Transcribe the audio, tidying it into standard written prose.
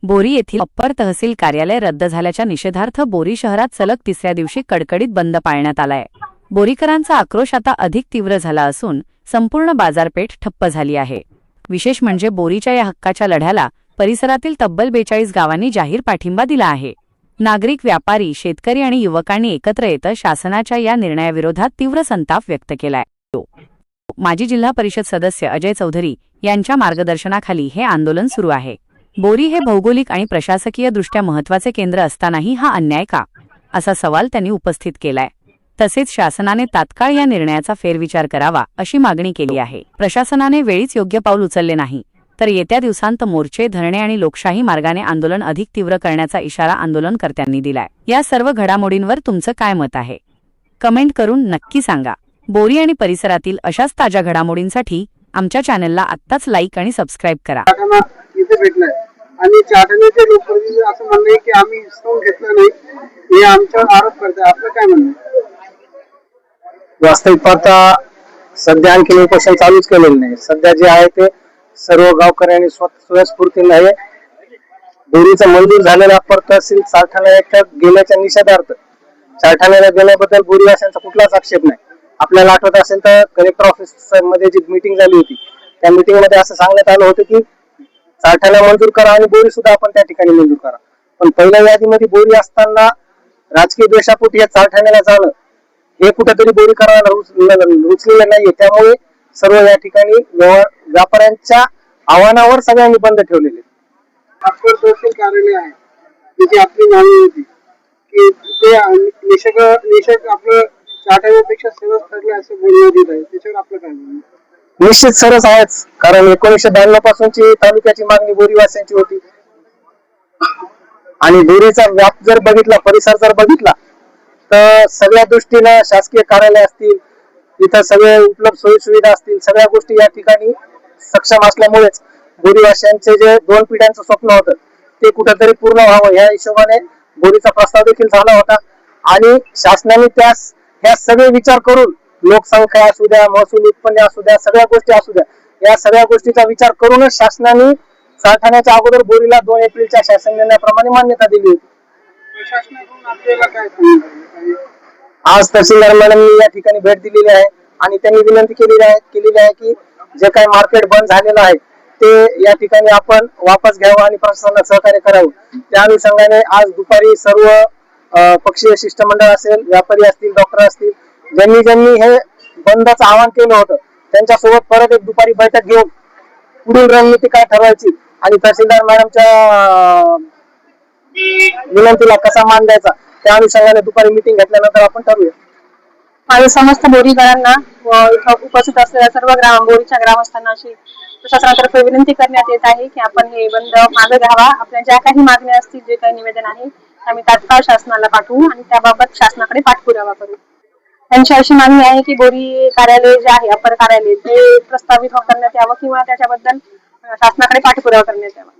बोरी येथील अप्पर तहसील कार्यालय रद्द झाल्याच्या निषेधार्थ बोरी शहरात सलग तिसऱ्या दिवशी कडकडीत बंद पाळण्यात आलाय। बोरीकरांचा आक्रोश आता अधिक तीव्र झाला असून संपूर्ण बाजारपेठ ठप्प झाली आहे। विशेष म्हणजे बोरीच्या या हक्काच्या लढ्याला परिसरातील तब्बल 42 गावांनी जाहीर पाठिंबा दिला आहे। नागरिक, व्यापारी, शेतकरी आणि युवकांनी एकत्र येत शासनाच्या या निर्णयाविरोधात तीव्र संताप व्यक्त केलाय। माजी जिल्हा परिषद सदस्य अजय चौधरी यांच्या मार्गदर्शनाखाली हे आंदोलन सुरू आहे। बोरी हे भौगोलिक आणि प्रशासकीय दृष्ट्या महत्त्वाचे केंद्र असतानाही हा अन्याय का, असा सवाल त्यांनी उपस्थित केलाय। तसेच शासनाने तात्काळ या निर्णयाचा फेरविचार करावा अशी मागणी केली आहे। प्रशासनाने वेळीच योग्य पाऊल उचलले नाही तर येत्या दिवसांत मोर्चे, धरणे आणि लोकशाही मार्गाने आंदोलन अधिक तीव्र करण्याचा इशारा आंदोलनकर्त्यांनी दिलाय। या सर्व घडामोडींवर तुमचं काय मत आहे? कमेंट करून नक्की सांगा। बोरी आणि परिसरातील अशाच ताज्या घडामोडींसाठी आमच्या चॅनलला आत्ताच लाईक आणि सबस्क्राइब करा। आणि चाटण्याचे लोकप्रतिनिधी असं म्हणणं आहे की आम्ही हिसकावून घेतलं नाही, हे आमच्यावर आरोप करतात। आपलं काय म्हणणं? वास्तविक पाहता सध्या आणखी उपोषण चालूच केलेलं नाही। सध्या जे आहे ते सर्व गावकऱ्यांनी स्वयंस्फूर्तीने आहे बोरीचा मंजूर झालेला अप्पर तहसील चारठाणा गेल्याच्या निषेधार्थ चारठाण्याला गेल्याबद्दल बोरीवासियांचा कुठलाच आक्षेप नाही। आपल्याला आठवत असेल तर कलेक्टर ऑफिस मध्ये जी मीटिंग झाली होती त्या मीटिंग मध्ये असं सांगण्यात आलं होतं की चारठाणा मंजूर करा आणि बोरी सुद्धा आपण त्या ठिकाणी मंजूर करा, पण पहिल्या यादीमध्ये बोरी असताना राजकीय द्वेषापोटी या चारठाण्याला जाणं हे कुठेतरी बोरी करायला रुचलेलं नाहीये। त्यामुळे सर्व या ठिकाणी व्यापाऱ्यांच्या आव्हानावर सगळ्यांनी बंद ठेवलेले। अप्पर तहसील कार्यालय आहे त्याची आपली मागणी होती की ते निषेध आपलं चारठाण्यापेक्षा सरस ठरले असं बोलण्यात येत आहे, त्याच्यावर आपलं काय म्हणणं? निश्चित सरस आहेच, कारण 1992 पासूनची तालुक्याची मागणी बोरीवासियांची होती आणि बोरीचा व्याप जर बघितला, परिसर जर बघितला तर सगळ्या दृष्टीने शासकीय कार्यालय असतील, इथं सगळे उपलब्ध सोयी सुविधा असतील, सगळ्या गोष्टी या ठिकाणी सक्षम असल्यामुळेच बोरीवासियांचे जे 2 पिढ्यांचं स्वप्न होतं ते कुठेतरी पूर्ण व्हावं या हिशोबाने बोरीचा प्रस्ताव देखील झाला होता आणि शासनाने त्यास ह्या सगळे विचार करून लोकसंख्या असू द्या, महसूल उत्पन्न असू द्या, सगळ्या गोष्टी असू द्या, या सगळ्या गोष्टीचा विचार करूनच शासनाने चारठाण्याच्या अगोदर बोरीला 2 एप्रिलच्या शासन निर्णयाप्रमाणे मान्यता दिली होती। प्रशासनाकडून आपल्याला काय सांगितलं? आज तहसीलदार मॅडमनी या ठिकाणी भेट दिलेली आहे आणि त्यांनी विनंती केलेली आहे की जे काही मार्केट बंद झालेलं आहे ते या ठिकाणी आपण वापस घ्यावं आणि प्रशासनाला सहकार्य करावं। त्या अनुषंगाने आज दुपारी सर्व पक्षीय शिष्टमंडळ असेल, व्यापारी असतील, डॉक्टर असतील, ज्यांनी हे बंदचं आवाहन केलं होतं त्यांच्यासोबत परत एक दुपारी बैठक घेऊन पुढील रणनीती काय ठरवायची आणि तहसीलदार मॅडमच्या विनंतीला कसा मान द्यायचा त्या अनुषंगाने दुपारी मीटिंग घेतल्यानंतर आपण ठरवूया। माझ्या समस्त बोरीकरांना व इथं उपस्थित असलेल्या सर्व बोरीच्या ग्रामस्थांना अशी प्रशासनातर्फे विनंती करण्यात येत आहे की आपण हे बंद मागे घ्यावा। आपल्या ज्या काही मागण्या असतील, जे काही निवेदन आहे आम्ही तात्काळ शासनाला पाठवू आणि त्याबाबत शासनाकडे पाठपुरावा करू। त्यांची अशी मागणी आहे की बोरी कार्यालय जे आहे, अप्पर कार्यालय, ते प्रस्तावित करण्यात यावं किंवा त्याच्याबद्दल शासनाकडे पाठपुरावा करण्यात यावा।